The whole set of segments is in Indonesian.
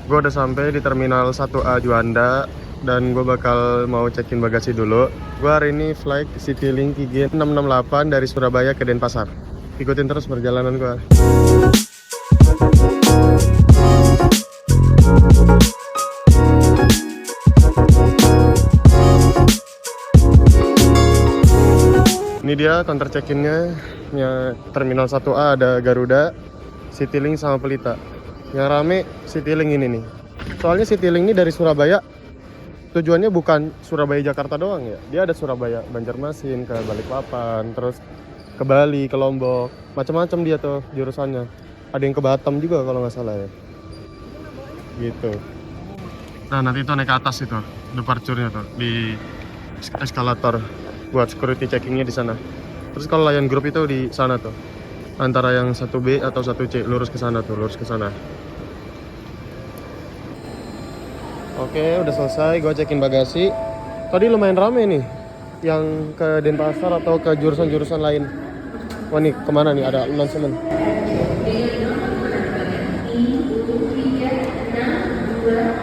Gue udah sampai di Terminal 1A Juanda dan gue bakal mau check-in bagasi dulu. Gue hari ini flight Citylink KG 668 dari Surabaya ke Denpasar. Ikutin terus perjalanan gue. Ini dia counter check-innya. Terminal 1A ada Garuda, Citylink sama Pelita. Yang rame Citylink ini nih. Soalnya Citylink ini dari Surabaya, tujuannya bukan Surabaya Jakarta doang ya. Dia ada Surabaya Banjarmasin, ke Balikpapan, terus ke Bali, ke Lombok, macam-macam dia tuh jurusannya. Ada yang ke Batam juga kalau nggak salah ya. Gitu. Nah nanti itu naik ke atas itu, departure-nya tuh di eskalator buat security checkingnya di sana. Terus kalau Lion Group itu di sana tuh, antara yang 1B atau 1C, lurus ke sana tuh, lurus ke sana. Oke, udah selesai. Gue cekin bagasi. Tadi lumayan rame nih, yang ke Denpasar atau ke jurusan-jurusan lain. Wah nih, kemana nih? Ada announcement.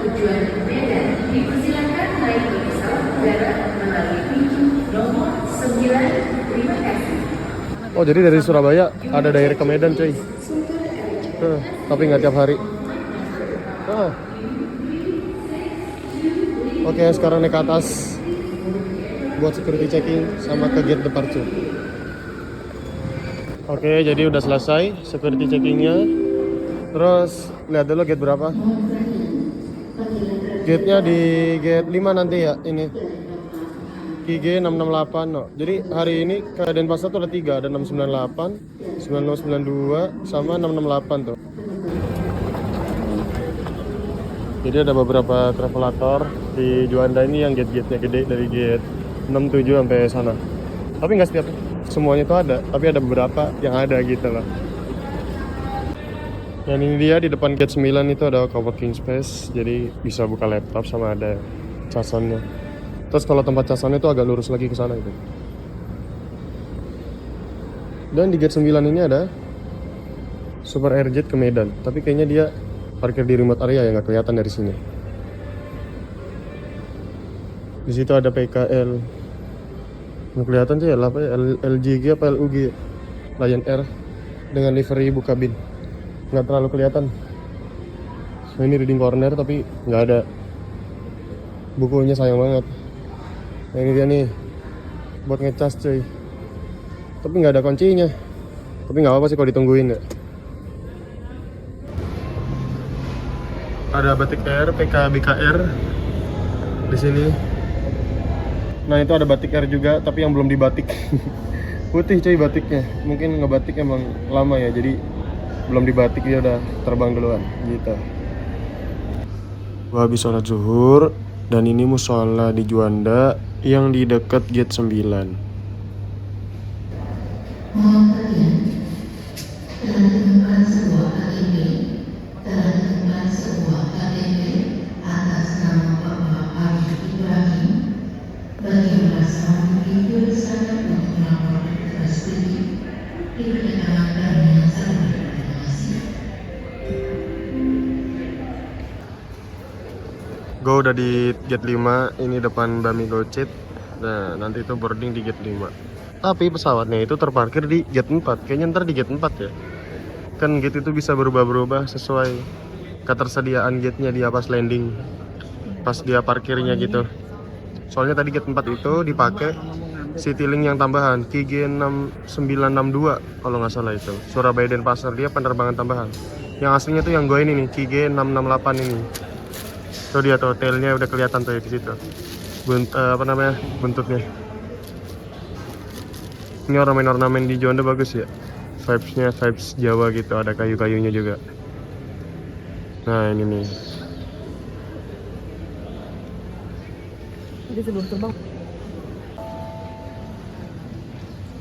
Tujuan Medan, dipersilakan naik ke pesawat udara melalui pintu nomor 9. Terima kasih. Oh, jadi dari Surabaya ada direct ke Medan, cuy. Tapi nggak tiap hari. Oke, sekarang naik ke atas buat security checking sama ke gate departure. Oke, jadi udah selesai security checkingnya. Terus lihat dulu gate berapa. Gate-nya di gate 5 nanti ya, ini KG 668 no. Jadi hari ini ke Denpasar tuh ada 3, ada 698, 9092 sama 668 tuh. Jadi ada beberapa travelator di Juanda ini yang gate-gate-nya gede, dari gate 67 sampai sana. Tapi nggak setiap semuanya tuh ada, tapi ada beberapa yang ada gitu loh. Dan ini dia di depan gate 9 itu ada coworking space, jadi bisa buka laptop sama ada casannya. Terus kalau tempat casannya itu agak lurus lagi ke sana gitu. Dan di gate 9 ini ada Super Airjet ke Medan, tapi kayaknya dia parkir di remote area yang nggak kelihatan dari sini. Di situ ada PKL. Nggak kelihatan sih ya, apa ya, LGG apa LUG, Lion Air dengan livery buka bin. Nggak terlalu kelihatan. So, ini reading corner tapi nggak ada bukunya, sayang banget. Nah, ini dia nih buat ngecas cuy, tapi nggak ada kuncinya. Tapi nggak apa-apa sih kalau ditungguin ya. Ada Batik Air, PK BKR di sini. Nah itu ada Batik Air juga, tapi yang belum dibatik. Putih cuy batiknya, mungkin ngebatik emang lama ya, jadi belum dibatik, dia udah terbang duluan gitu. Gua habis sholat zuhur dan ini musola di Juanda yang di dekat gate 9. Mohon kalian telah ditemukan sebuah KTP, atas nama Bapak Arif Ibrahim bagi merasa memiliki bersama untuk melaporkan tugas diberitakan kami yang sangat berterima kasih. Gue udah di gate 5, ini depan Bami Gocit. Nah, nanti itu boarding di gate 5. Tapi pesawatnya itu terparkir di gate 4. Kayaknya ntar di gate 4 ya. Kan gate itu bisa berubah-berubah sesuai ketersediaan gate-nya dia pas landing, pas dia parkirnya gitu. Soalnya tadi gate 4 itu dipakai Citylink yang tambahan, KG 6962 kalau nggak salah itu. Surabaya Denpasar, dia penerbangan tambahan. Yang aslinya tuh yang gue ini nih, KG 668 ini. Tuh dia tuh, tailnya udah kelihatan tuh di situ. Buntutnya. Ini ornamen-ornamen di Juanda bagus ya. Vibes-nya vibes Jawa gitu, ada kayu-kayunya juga. Nah, ini nih. Jadi sebelum terbang.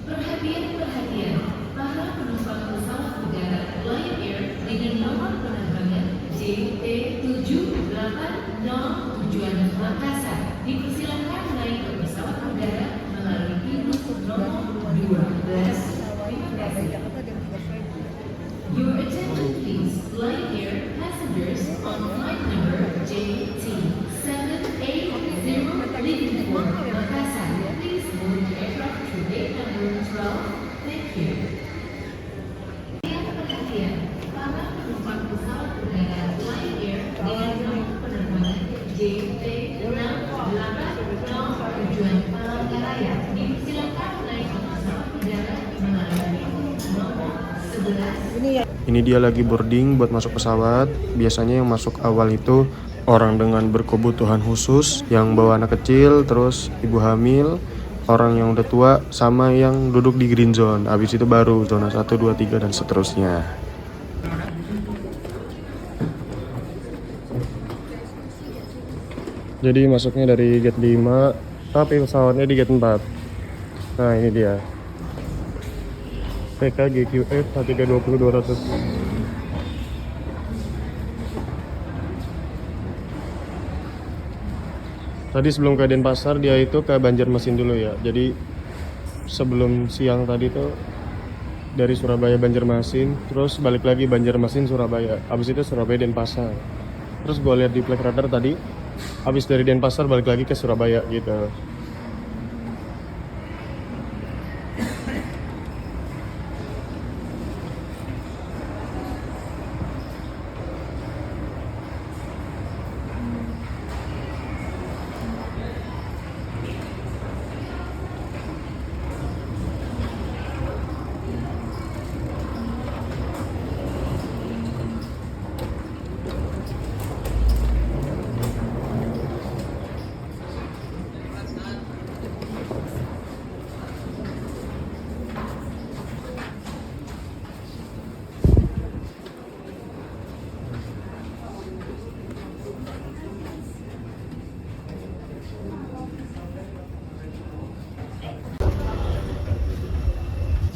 Perhatian, para penumpang pesawat udara Lion Air dengan nomor penerbangan JT780 tujuan Makassar dipersilakan naik ke pesawat udara melalui pintu nomor 12. Terima kasih. Your attention please, Lion Air passengers on flight Ini dia lagi boarding buat masuk pesawat. Biasanya yang masuk awal itu orang dengan berkebutuhan khusus, yang bawa anak kecil, terus ibu hamil, orang yang udah tua, sama yang duduk di green zone. Habis itu baru zona 1, 2, 3 dan seterusnya. Jadi masuknya dari gate 5, tapi pesawatnya di gate 4. Nah, ini dia. PKGQF A320-200. Tadi sebelum ke Denpasar dia itu ke Banjarmasin dulu ya. Jadi sebelum siang tadi tuh dari Surabaya Banjarmasin, terus balik lagi Banjarmasin Surabaya. Habis itu Surabaya Denpasar. Terus gue lihat di flight radar tadi, habis dari Denpasar balik lagi ke Surabaya gitu.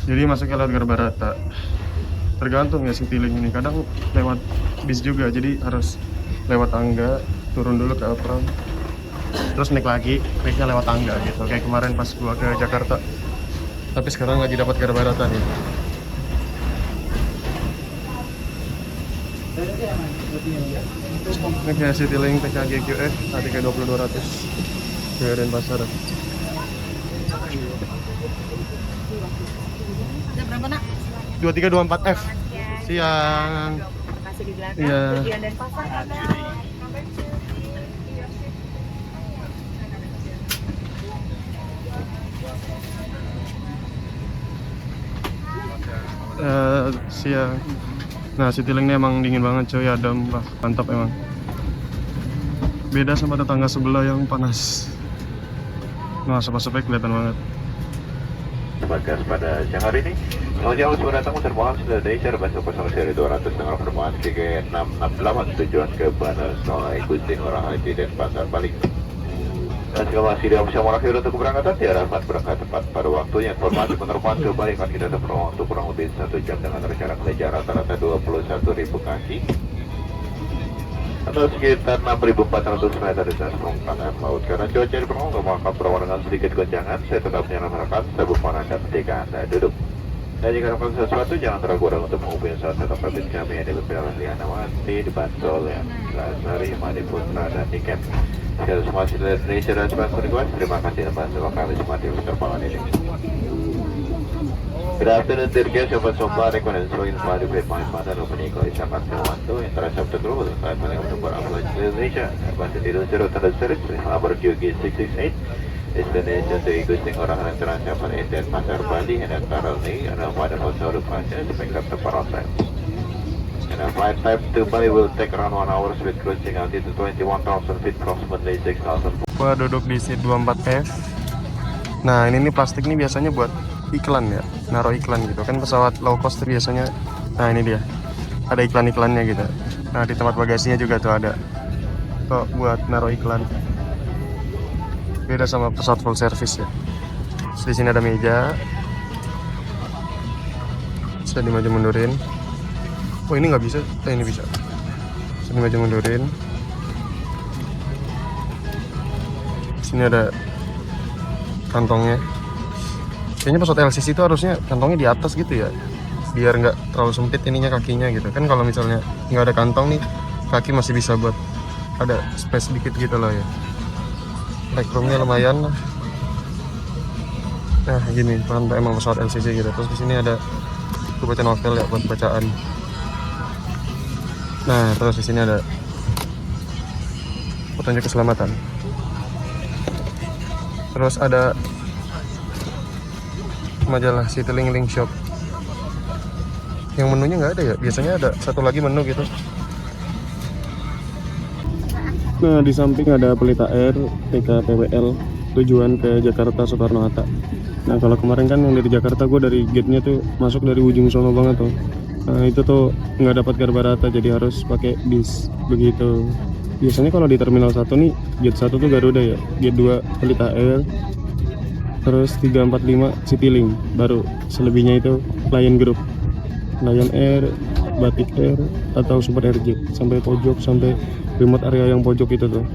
Jadi masuknya lewat Garbarata. Tergantung ya Citylink ini. Kadang lewat bis juga, jadi harus lewat tangga, turun dulu ke apron, terus naiknya lewat tangga gitu. Kayak kemarin pas gua ke Jakarta. Tapi sekarang lagi dapat Garbarata nih. Ini kayak Citylink PKGQF A320-200 ke Denpasar. Berapa nak? 2324F. Siang. Masih di belakang. Iya. Tujuan Denpasar ada. Siang. Nah, Citylink ini emang dingin banget coy, adem, wah, mantap emang. Beda sama tetangga sebelah yang panas. Nah, asap-asapnya kelihatan banget. Bagas pada siang hari ini. Selamat siang semua datang terbang sudah dari Airbus 0 dengan penerbangan KG668 tujuan ke Bandara Sonai Gusti Ngurah Rai Denpasar balik. Dan jika masih dalam usia merakhir untuk keberangkatan, diharapkan berangkat tepat pada waktunya. Informasi penerbangan kembali akan kita tempuh waktu kurang lebih 1 jam dengan rencana kelenjar rata-rata 21.000 kaki atau sekitar 6.400 meter di atas permukaan laut. Karena cuaca di permukaan maka berawan dengan sedikit goncangan, saya tetap menyarankan sabuk panaskan ketika Anda duduk. Dan jika melakukan sesuatu, jangan ragu-ragu untuk menghubungi salah satu perbit kami yang di beberapa Lianawati, di Bansol, yang Lasari, Madiputra, dan Niken. Sekali semua dari Indonesia dan Sebastian, terima kasih atas semua kami semua di penerbangan ini. Good afternoon, dear guests of Somebody, and so in Bali, great mind, Mother, opening English, and Manto, interest of the group, and I'm going to put up with Indonesia, but the 0 Series, number QG 668. Destination to Gusti Ngurah Rai International in Denpasar, Bali, and currently and pada hotel departure to pick up the parasite. And a flight time to Bali will take around 1 hour with cruising altitude to 21,000 feet, approximately 6,000. Gua duduk di seat 24F. Nah, ini plastik nih biasanya buat iklan ya, naruh iklan gitu kan, pesawat low cost tuh biasanya. Nah, ini dia, ada iklan-iklannya gitu. Nah, di tempat bagasinya juga tuh ada kok buat naruh iklan. Beda sama pesawat full service ya. Terus di sini ada meja, bisa dimaju mundurin. Oh, ini nggak bisa, ini bisa. Bisa dimaju mundurin. Sini ada kantongnya. Kayaknya pesawat LCC itu harusnya kantongnya di atas gitu ya, biar nggak terlalu sempit ininya kakinya gitu kan. Kalau misalnya nggak ada kantong nih, kaki masih bisa buat ada space sedikit gitu loh ya. Legroomnya lumayan lah. Nah gini, mantap emang pesawat LCC gitu. Terus di sini ada buku baca novel ya buat bacaan. Nah terus di sini ada petunjuk keselamatan. Terus ada majalah Citylink Link Shop. Yang menunya nggak ada ya? Biasanya ada satu lagi menu gitu. Nah, di samping ada Pelita Air TKPWL tujuan ke Jakarta Soekarno-Hatta. Nah, kalau kemarin kan yang dari Jakarta gue dari gate-nya tuh masuk dari ujung sono banget tuh. Nah, itu tuh nggak dapat Garbarata jadi harus pakai bis begitu. Biasanya kalau di Terminal 1 nih, gate 1 tuh Garuda ya, gate 2 Pelita Air, terus 3, 4, 5 Citylink, baru selebihnya itu Lion Group, Lion Air, Batik Air, atau Super Airjet sampai pojok, sampai remote area yang pojok itu tuh.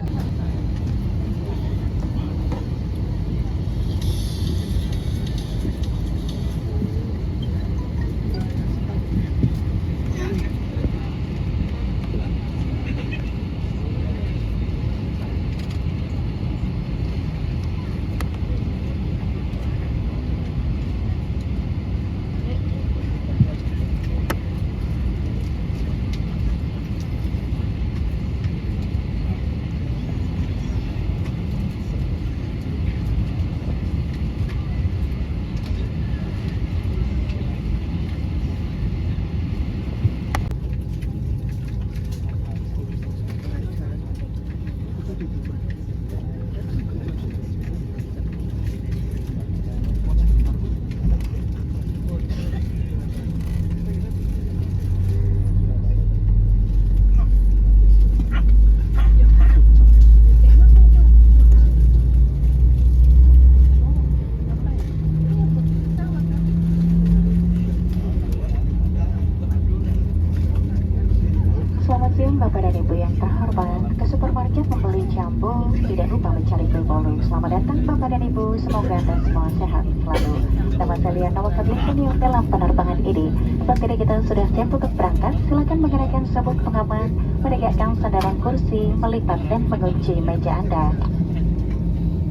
Selamat siang Bapak dan Ibu yang terhormat. Ke supermarket membeli jambu, tidak lupa mencari kue bolu. Selamat datang Bapak dan Ibu, semoga Anda semua sehat selalu. Nama saya Nawakadli Senior dalam penerbangan ini. Apabila kita sudah siap untuk berangkat, silakan mengenakan sabuk pengaman, menegakkan sandaran kursi, melipat dan mengunci meja Anda.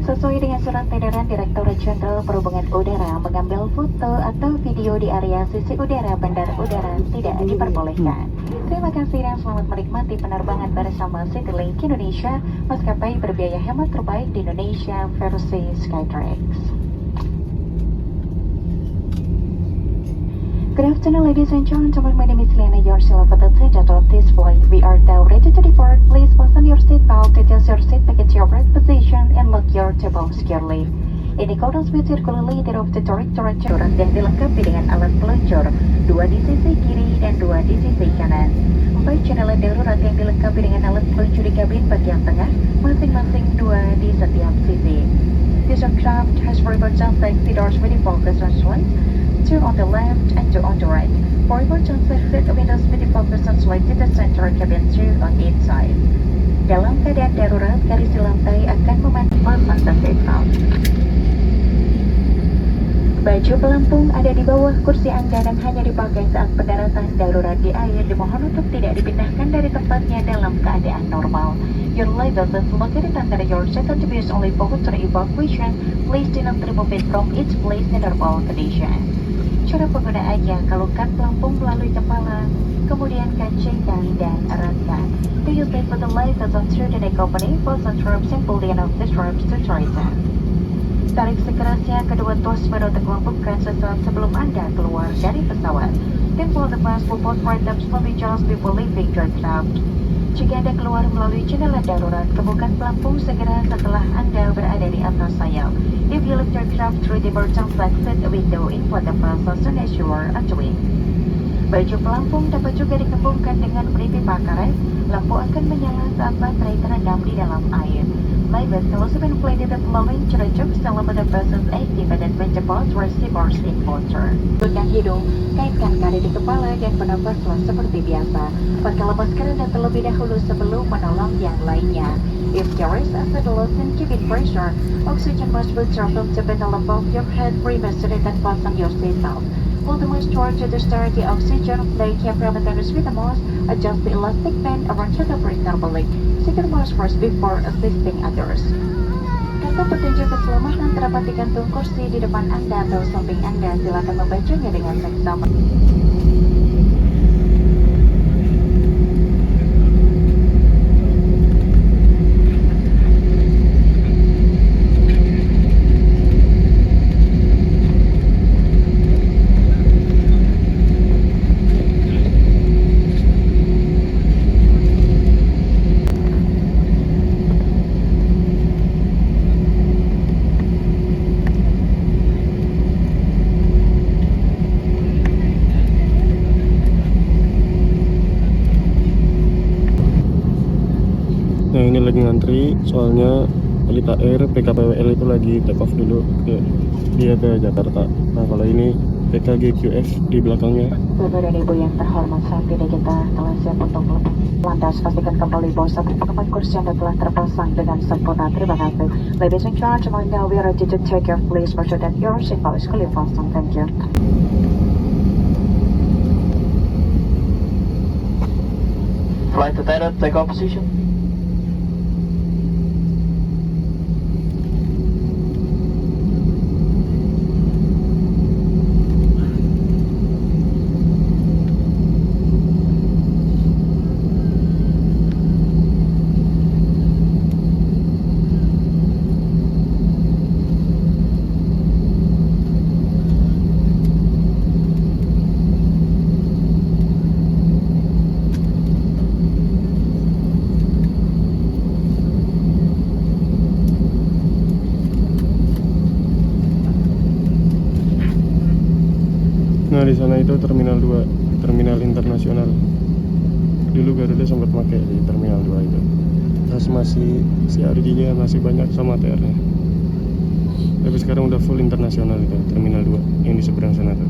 Sesuai dengan surat edaran Direktur Jenderal Perhubungan Udara, mengambil foto atau video di area sisi udara bandar udara tidak diperbolehkan. Terima kasih dan selamat menikmati penerbangan bersama Citylink Indonesia, maskapai berbiaya hemat terbaik di Indonesia versi Skytrax. Good afternoon, ladies and gentlemen. My name is Liana, your silver attendant of this flight. We are now ready to depart. Please fasten your seatbelt, adjust your seat back into your right position, and lock your table securely. In accordance with circular leader of the Directorate General yang dilengkapi dengan alat peluncur, 2 di sisi kiri dan 2 di sisi kanan. 4 channel darurat yang dilengkapi dengan alat peluncur di kabin bagian tengah, masing-masing 2 di setiap sisi. This aircraft has 4 emergency doors with focus on lights, 2 on the left and 2 on the right. 4 emergency exit windows with focus on lights in the center cabin 2 on each side. Dalam keadaan darurat, garis di lantai akan memantulkan seatbelt. Baju pelampung ada di bawah kursi Anda dan hanya dipakai saat pendaratan darurat di air. Dimohon untuk tidak dipindahkan dari tempatnya dalam keadaan normal. Your life vest is located under your seat and to be used only for water evacuation. Please do not remove it from its place in normal condition. Cara penggunaannya, kalungkan pelampung melalui kepala, kemudian kancingkan dan eratkan. Do you pay for the life vest through the neck opening? Fasten straps and pull the end of the straps to tighten. Tarik sekerasnya kedua tos baru terkelompokkan sesaat sebelum Anda keluar dari pesawat. Then pull the fastball both right tabs from each other before leaving the aircraft. Jika Anda keluar melalui jendela darurat, kebukan pelampung segera setelah Anda berada di atas sayap. If you lift your craft through the emergency exit window in front of us as soon as you are entering. Baju pelampung dapat juga dikembangkan dengan beri pipa karet. Lampu akan menyala saat baterai terendam di dalam air. Life vest can also be inflated the following cerejok selama the person's active and adventurous receivers in water. Tutupkan hidung, kaitkan karet di kepala dan bernafaslah seperti biasa. Pakailah masker dan terlebih dahulu sebelum menolong yang lainnya. If there is a loss in keeping pressure, oxygen must be traveled to the above your head. Previously, and fasten your seatbelt. Pull the mask to the start the oxygen, play parameters with the mask, adjust the elastic band around the breather carefully. Secure the mask first before assisting others. Kata petunjuk keselamatan terdapat di kantung kursi di depan Anda atau samping Anda. Silakan membacanya dengan seksama. Nah ini lagi ngantri, soalnya Pelita Air PKPWL itu lagi take off dulu dia ke Jakarta. Nah kalau ini PKGQF di belakangnya. Bapak dan Ibu yang terhormat, saat ini kita telah siap untuk melepas. Lantas pastikan kembali bahwa satu pengemban kursi Anda telah terpasang dengan sempurna. Terima kasih. Ladies and gentlemen, now we are ready to take your place. Make sure that your seatbelt is fully fastened. Thank you. Flight attendant, take off position. Nah di sana itu terminal 2, terminal internasional. Dulu Garuda sempat pakai di terminal 2 itu. Pas masih CRJ-nya masih banyak sama TR-nya. Tapi sekarang udah full internasional itu terminal 2 yang di seberang sana tuh.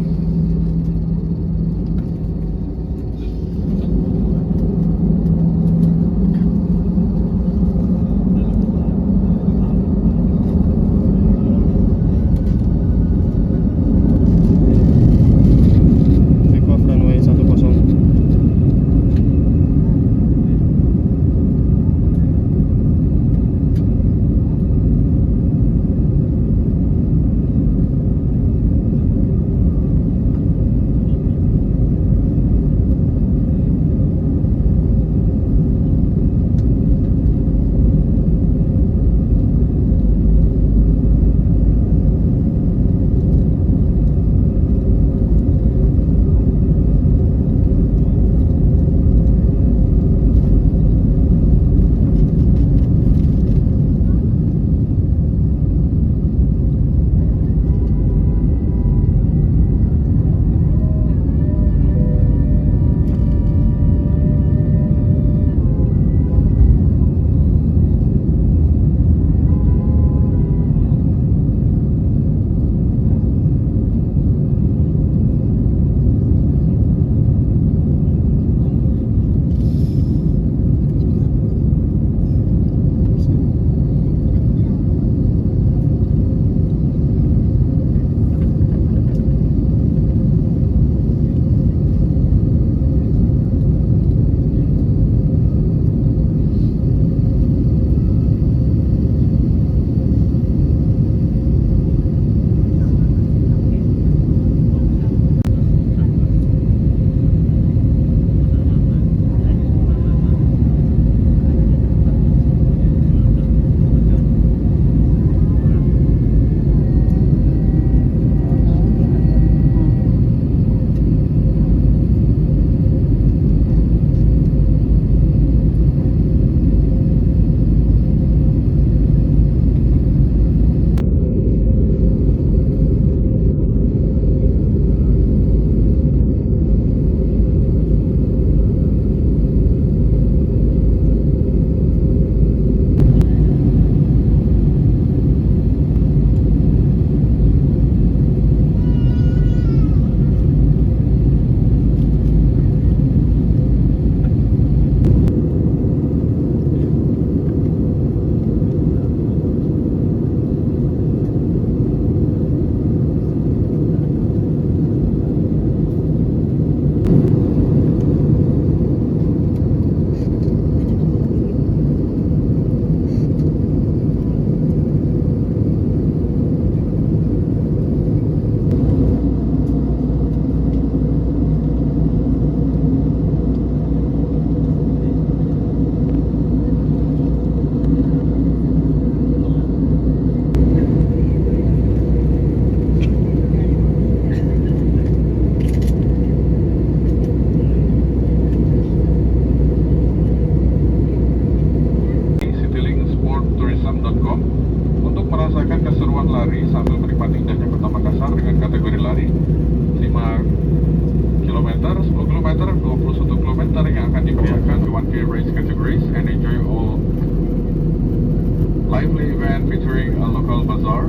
car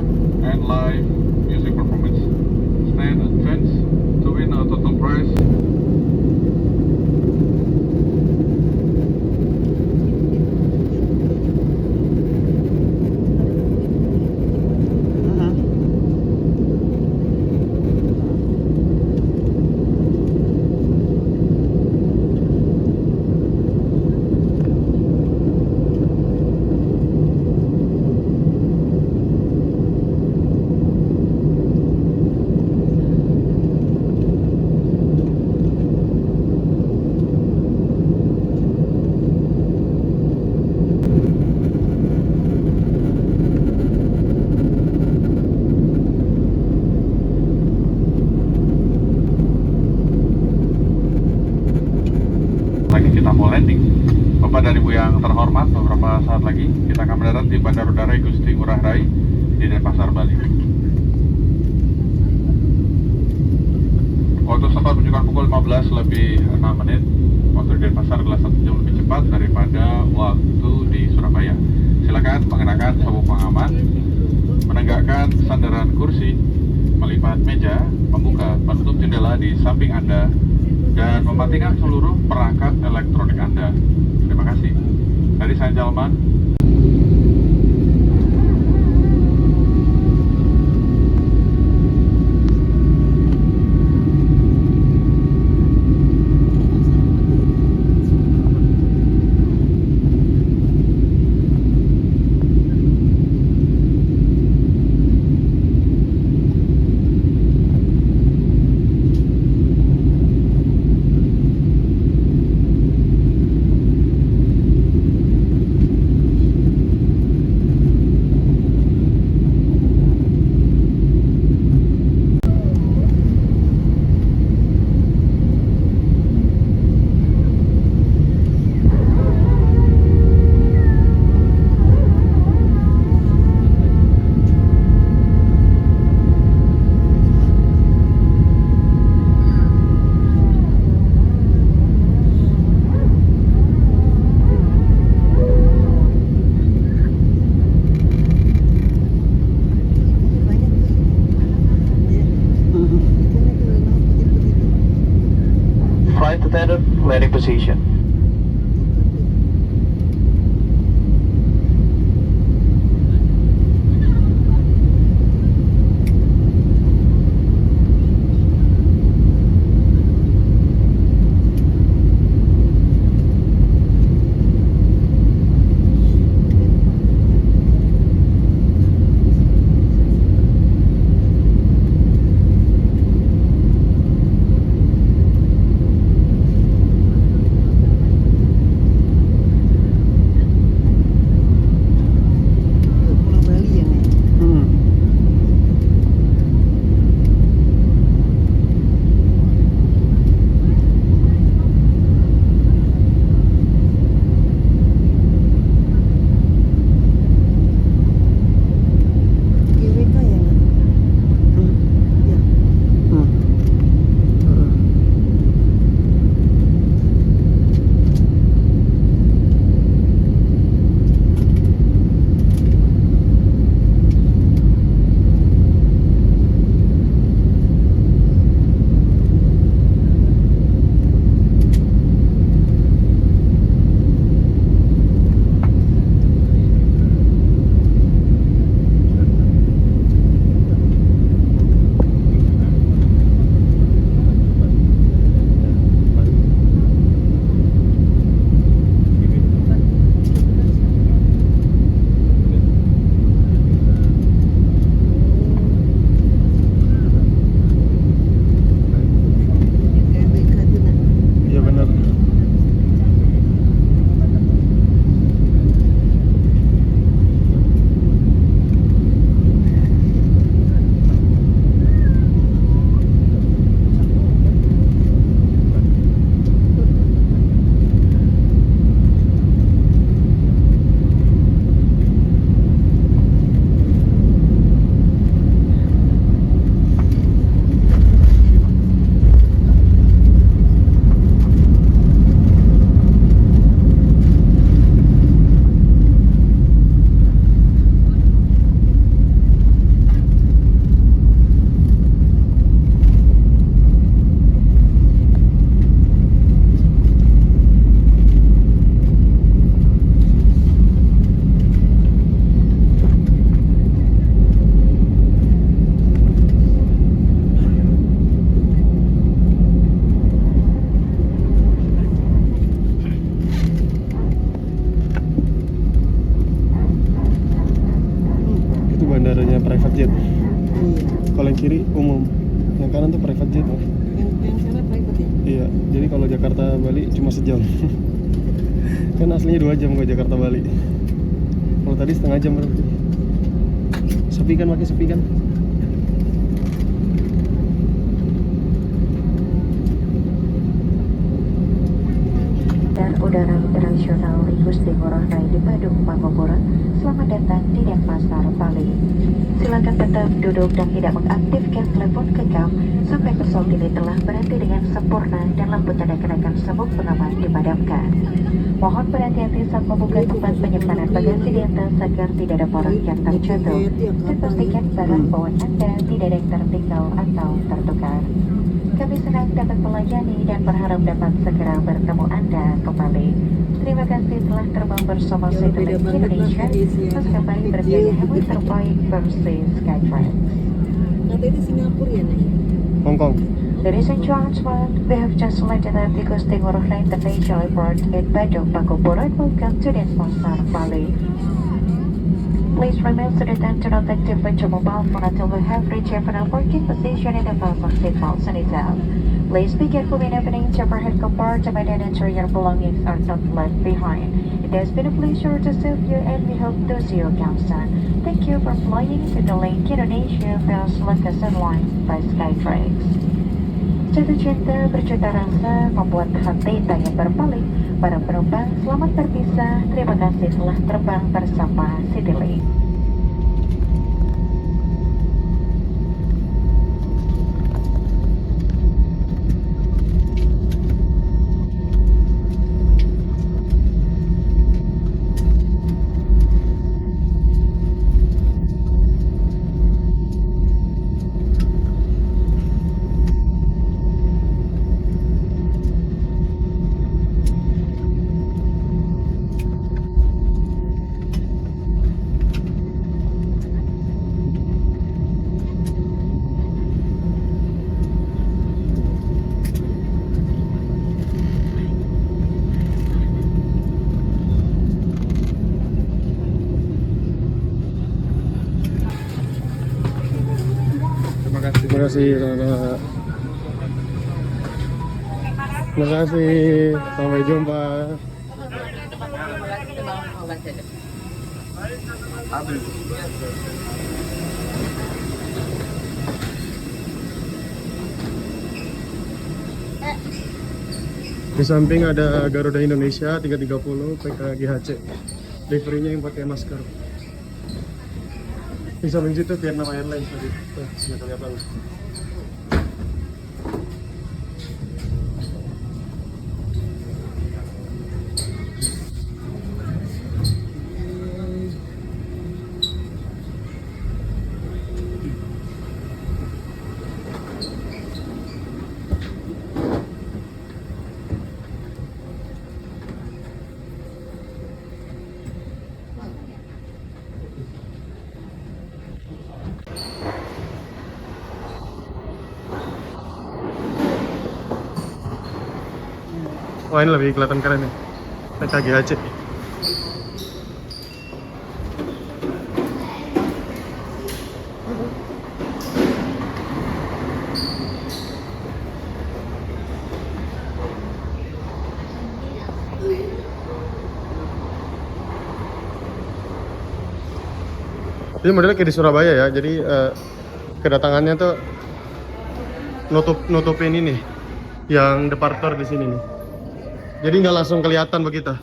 and live music performance. Stand a chance to win a total prize. Lagi kita mau landing. Bapak dan Ibu yang terhormat, beberapa saat lagi kita akan mendarat di Bandara Udara Igusti Ngurah Rai di Denpasar, Bali. Waktu sempat menunjukkan pukul 15:06. Waktu di Denpasar adalah 1 jam lebih cepat daripada waktu di Surabaya. Silakan mengenakan sabuk pengaman, menegakkan sandaran kursi, melipat meja, membuka penutup jendela di samping Anda, dan mematikan seluruh perangkat elektronik Anda. Terima kasih. Ladies and gentlemen, Flight attendant, landing position. jet. Kalau yang kiri umum, yang kanan tuh private jet. Yang sana private ya? Iya, jadi kalau Jakarta Bali cuma sejam. Kan aslinya 2 jam kalau Jakarta Bali. Kalau tadi setengah jam berarti. Sepi kan, makin sepi kan? Dan Udara Internasional Igusti Ngurah Rai di Badung, Pangandaran. Selamat datang di Denpasar, Bali. Silakan tetap duduk dan tidak mengaktifkan telepon genggam sampai pesawat ini telah berhenti dengan sempurna dan lampu tanda kenakan sabuk pengaman dipadamkan. Mohon berhati-hati saat membuka tempat penyimpanan bagasi di atas agar tidak ada barang yang terjatuh, dan pastikan barang bawaan Anda tidak ada yang tertinggal atau tertukar. Kami senang dapat melayani dan berharap dapat segera bertemu Anda kembali. Terima kasih telah terbang bersama Citylink Indonesia, maskapai berbiaya hemat terbaik versi Skytrax. Kata itu Singapura ya, Nek? Hong Kong. Ladies and gentlemen, we have just landed at the Igusti Ngurah Rai International Airport in Badung, Pangandaran. Welcome to Denpasar, Bali. Please remain seated and do not activate your mobile phone until we have reached your final parking position in the fasten seatbelts on itself. Please be careful when opening the overhead compartment and ensure your belongings are not left behind. It has been a pleasure to serve you and we hope to see you again soon. Thank you for flying Citylink Indonesia, best low-cost airline by Skytrax. Jatuh cinta berjuta rasa membuat hati tak ingin berpaling. Para penumpang selamat berpisah. Terima kasih telah terbang bersama Citylink. Terima kasih, sama-sama. Terima kasih, sampai jumpa. Di samping ada Garuda Indonesia 330 PKGHC, liverynya yang pakai masker. Di samping situ Vietnam Airlines tadi, tuh sudah kelihatan. Wah, ini lebih kelihatan keren nih, PKGHC. Ini modelnya kayak di Surabaya ya, jadi kedatangannya tuh nutupin ini yang departure di sini nih. Jadi nggak langsung kelihatan begitu.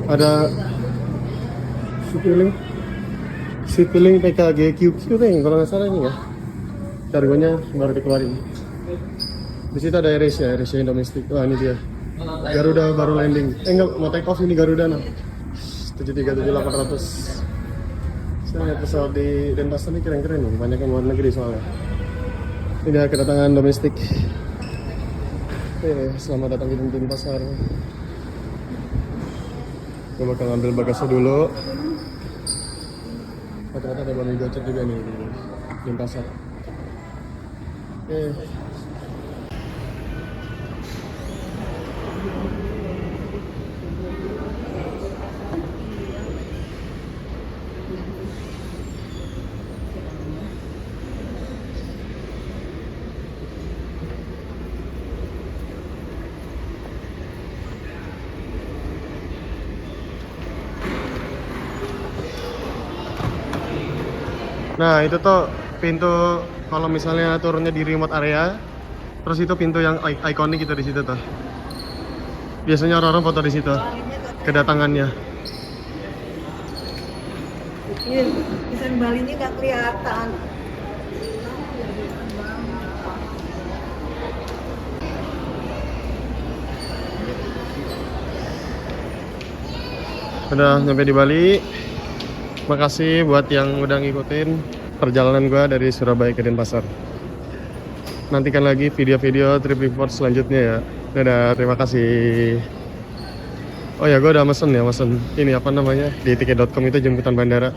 Ada Citylink PKG QQ nih, kalau nggak salah ini ya. Cargonya baru dikeluarin. Di situ ada AirAsia domestik. Wah, ini dia. Garuda baru landing. Enggak, mau take off ini Garuda nah. 737-800. Saya lihat pesawat di Denpasar ini keren-keren nih, banyak yang luar negeri soalnya. Ini dia kedatangan domestik. Selamat datang di Denpasar. Gue bakal ambil bagasi dulu. Ternyata ada Bami Gocek juga nih di Denpasar. Nah itu tuh pintu kalau misalnya turunnya di remote area, terus itu pintu yang ikonik gitu di situ tuh. Biasanya orang-orang foto di situ. Kedatangannya. Iya, desain Balinya nggak kelihatan. Udah nyampe di Bali. Makasih buat yang udah ngikutin perjalanan gua dari Surabaya ke Denpasar. Nantikan lagi video-video trip report selanjutnya ya. Dadah, terima kasih. Oh ya, gua udah mesen ini apa namanya di tiket.com itu jemputan bandara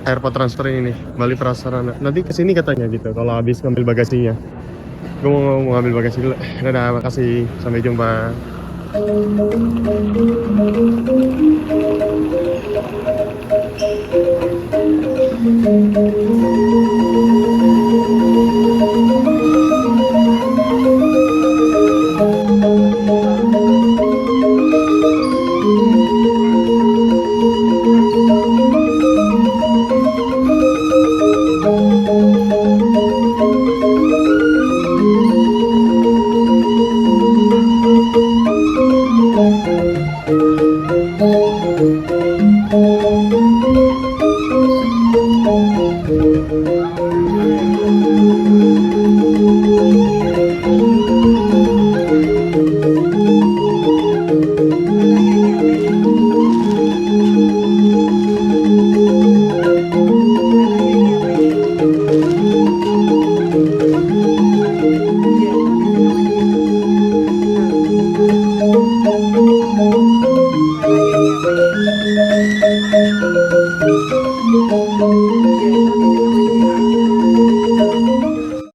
airport transfer ini Bali Prasarana. Nanti kesini katanya gitu kalau habis ngambil bagasinya. Gue mau ngambil bagasi dulu. Dadah, makasih. Sampai jumpa.